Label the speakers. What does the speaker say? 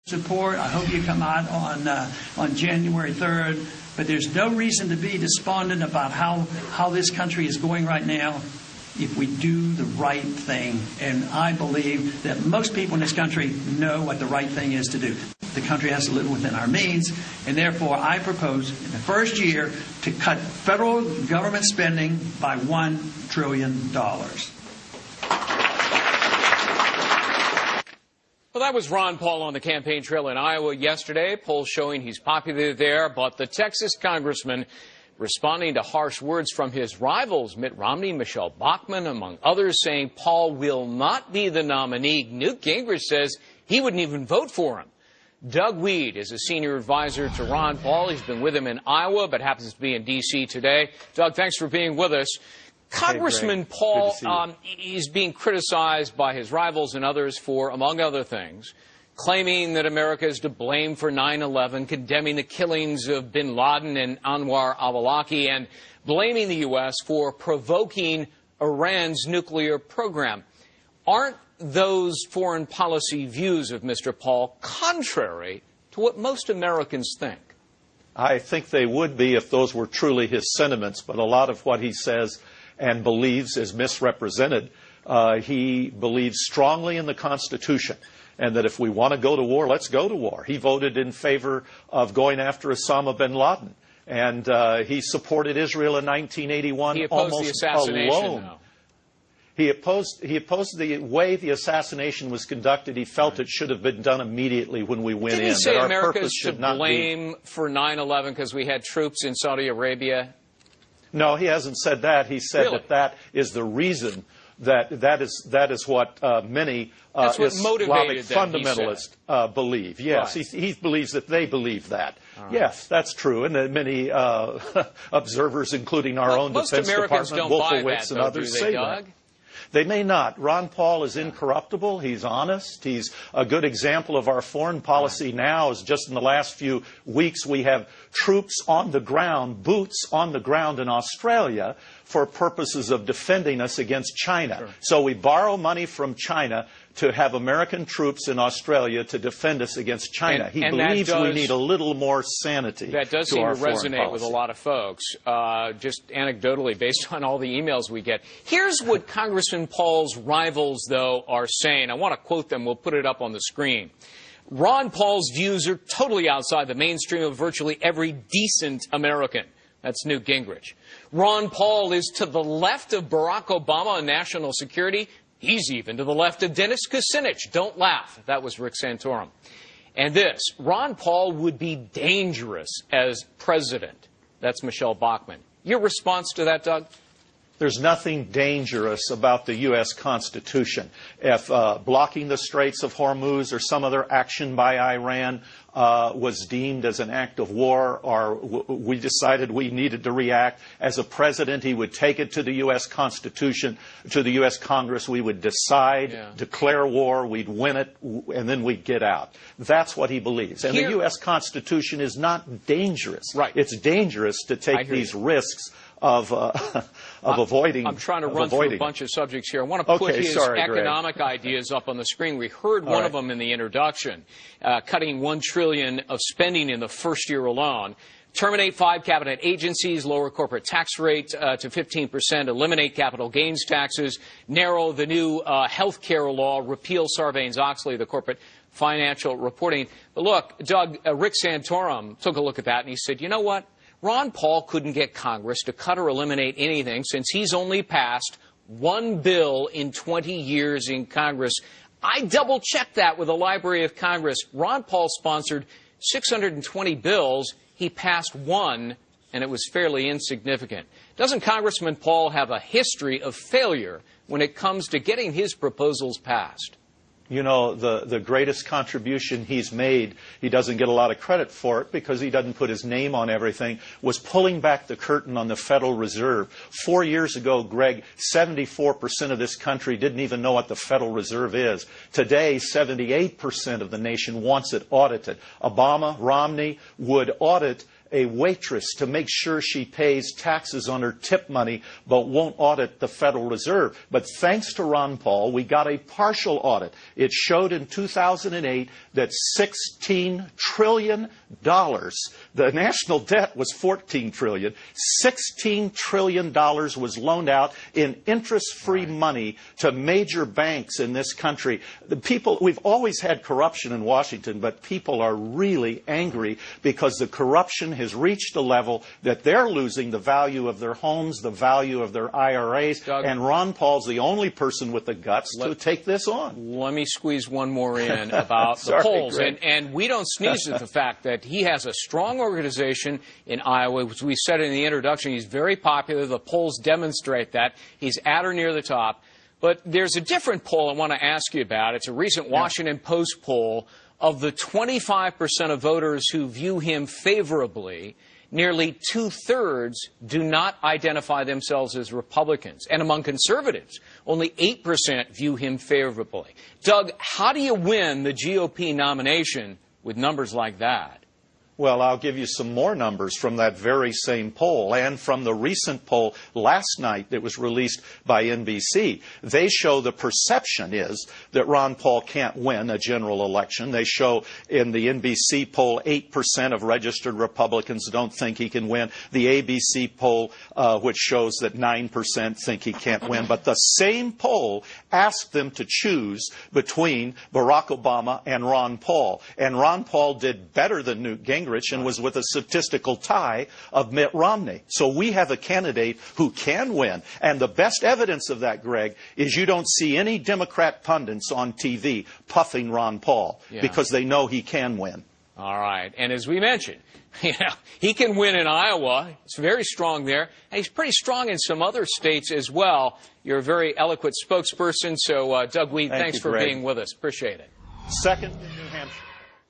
Speaker 1: support. I hope you come out on January 3rd. But there's no reason to be despondent about how this country is going right now if we do the right thing. And I believe that most people in this country know what the right thing is to do. The country has to live within our means, and therefore I propose in the first year to cut federal government spending by $1 trillion.
Speaker 2: Well, that was Ron Paul on the campaign trail in Iowa yesterday. Polls showing he's popular there, but the Texas congressman responding to harsh words from his rivals, Mitt Romney, Michelle Bachmann, among others, saying Paul will not be the nominee. Newt Gingrich says he wouldn't even vote for him. Doug Wead is a senior advisor to Ron Paul. He's been with him in Iowa, but happens to be in D.C. today. Doug, thanks for being with us. Congressman Paul is being criticized by his rivals and others for, among other things, claiming that America is to blame for 9/11, condemning the killings of bin Laden and Anwar al-Awlaki, and blaming the U.S. for provoking Iran's nuclear program. Aren't those foreign policy views of Mr. Paul contrary to what most Americans think?
Speaker 3: I think they would be if those were truly his sentiments, but a lot of what he says and believes is misrepresented. He believes strongly in the Constitution, and that if we want to go to war, let's go to war. He voted in favor of going after Osama bin Laden, and he supported Israel in 1981 almost alone.
Speaker 2: Though.
Speaker 3: He opposed the way the assassination was conducted. He felt it should have been done immediately when we went in.
Speaker 2: Didn't he say
Speaker 3: that
Speaker 2: America's to
Speaker 3: should not
Speaker 2: blame for 9/11 because we had troops in Saudi Arabia?
Speaker 3: No, he hasn't said that. He said
Speaker 2: Really?
Speaker 3: that is the reason that is what many Islamic fundamentalists believe. Yes,
Speaker 2: Right.
Speaker 3: he believes that they believe that.
Speaker 2: Right.
Speaker 3: Yes, that's true, and that many observers, including our own Defense
Speaker 2: Americans
Speaker 3: Department,
Speaker 2: don't buy
Speaker 3: Wolfowitz,
Speaker 2: that,
Speaker 3: and
Speaker 2: though,
Speaker 3: others
Speaker 2: do they,
Speaker 3: say
Speaker 2: Doug?
Speaker 3: that. They may not. Ron Paul is incorruptible. He's honest. He's a good example of our foreign policy now. Is just in the last few weeks we have troops on the ground, boots on the ground in Australia for purposes of defending us against China.
Speaker 2: Sure.
Speaker 3: So we borrow money from China to have American troops in Australia to defend us against China. He believes we need a little more sanity.
Speaker 2: That does seem to resonate with a lot of folks, just anecdotally, based on all the emails we get. Here's what Congressman Paul's rivals, though, are saying. I want to quote them. We'll put it up on the screen. Ron Paul's views are totally outside the mainstream of virtually every decent American. That's Newt Gingrich. Ron Paul is to the left of Barack Obama on national security. He's even to the left of Dennis Kucinich. Don't laugh. That was Rick Santorum. And this, Ron Paul would be dangerous as president. That's Michelle Bachmann. Your response to that, Doug?
Speaker 3: There's nothing dangerous about the U.S. Constitution. If blocking the Straits of Hormuz or some other action by Iran was deemed as an act of war, or we decided we needed to react, as a president, he would take it to the U.S. Constitution, to the U.S. Congress. We would decide, declare war, we'd win it, and then we'd get out. That's what he believes. And the U.S. Constitution is not dangerous.
Speaker 2: Right.
Speaker 3: It's dangerous to take these risks of avoiding.
Speaker 2: I'm trying to run through a bunch of subjects here. I want to put his economic ideas up on the screen. We heard one of them in the introduction, cutting $1 trillion of spending in the first year alone. Terminate 5 cabinet agencies, lower corporate tax rate to 15%, eliminate capital gains taxes, narrow the new health care law, repeal Sarbanes-Oxley, the corporate financial reporting. But look, Doug, Rick Santorum took a look at that and he said, you know what? Ron Paul couldn't get Congress to cut or eliminate anything since he's only passed one bill in 20 years in Congress. I double-checked that with the Library of Congress. Ron Paul sponsored 620 bills. He passed one, and it was fairly insignificant. Doesn't Congressman Paul have a history of failure when it comes to getting his proposals passed?
Speaker 3: You know, the greatest contribution he's made, he doesn't get a lot of credit for it because he doesn't put his name on everything, was pulling back the curtain on the Federal Reserve. 4 years ago, Greg, 74% of this country didn't even know what the Federal Reserve is. Today, 78% of the nation wants it audited. Obama, Romney would audit a waitress to make sure she pays taxes on her tip money but won't audit the Federal Reserve. But thanks to Ron Paul, we got a partial audit. It showed in 2008 that $16 trillion, the national debt was $14 trillion, $16 trillion was loaned out in interest-free money to major banks in this country. The people, we've always had corruption in Washington, but people are really angry because the corruption has reached a level that they're losing the value of their homes, the value of their IRAs,
Speaker 2: Doug,
Speaker 3: and Ron Paul's the only person with the guts to take this on.
Speaker 2: Let me squeeze one more in about the polls. And we don't sneeze at the fact that he has a strong organization in Iowa. As we said in the introduction, he's very popular. The polls demonstrate that. He's at or near the top. But there's a different poll I want to ask you about. It's a recent Washington Post poll. Of the 25% of voters who view him favorably, nearly two-thirds do not identify themselves as Republicans. And among conservatives, only 8% view him favorably. Doug, how do you win the GOP nomination with numbers like that?
Speaker 3: Well, I'll give you some more numbers from that very same poll and from the recent poll last night that was released by NBC. They show the perception is that Ron Paul can't win a general election. They show in the NBC poll 8% of registered Republicans don't think he can win. The ABC poll, which shows that 9% think he can't win. But the same poll asked them to choose between Barack Obama and Ron Paul. And Ron Paul did better than Newt Gingrich and was with a statistical tie of Mitt Romney. So we have a candidate who can win. And the best evidence of that, Greg, is you don't see any Democrat pundits on TV puffing Ron Paul because they know he can win.
Speaker 2: All right. And as we mentioned, he can win in Iowa. It's very strong there. And he's pretty strong in some other states as well. You're a very eloquent spokesperson. So, Doug Wead, thanks for being with us. Appreciate it.
Speaker 3: Second in New Hampshire.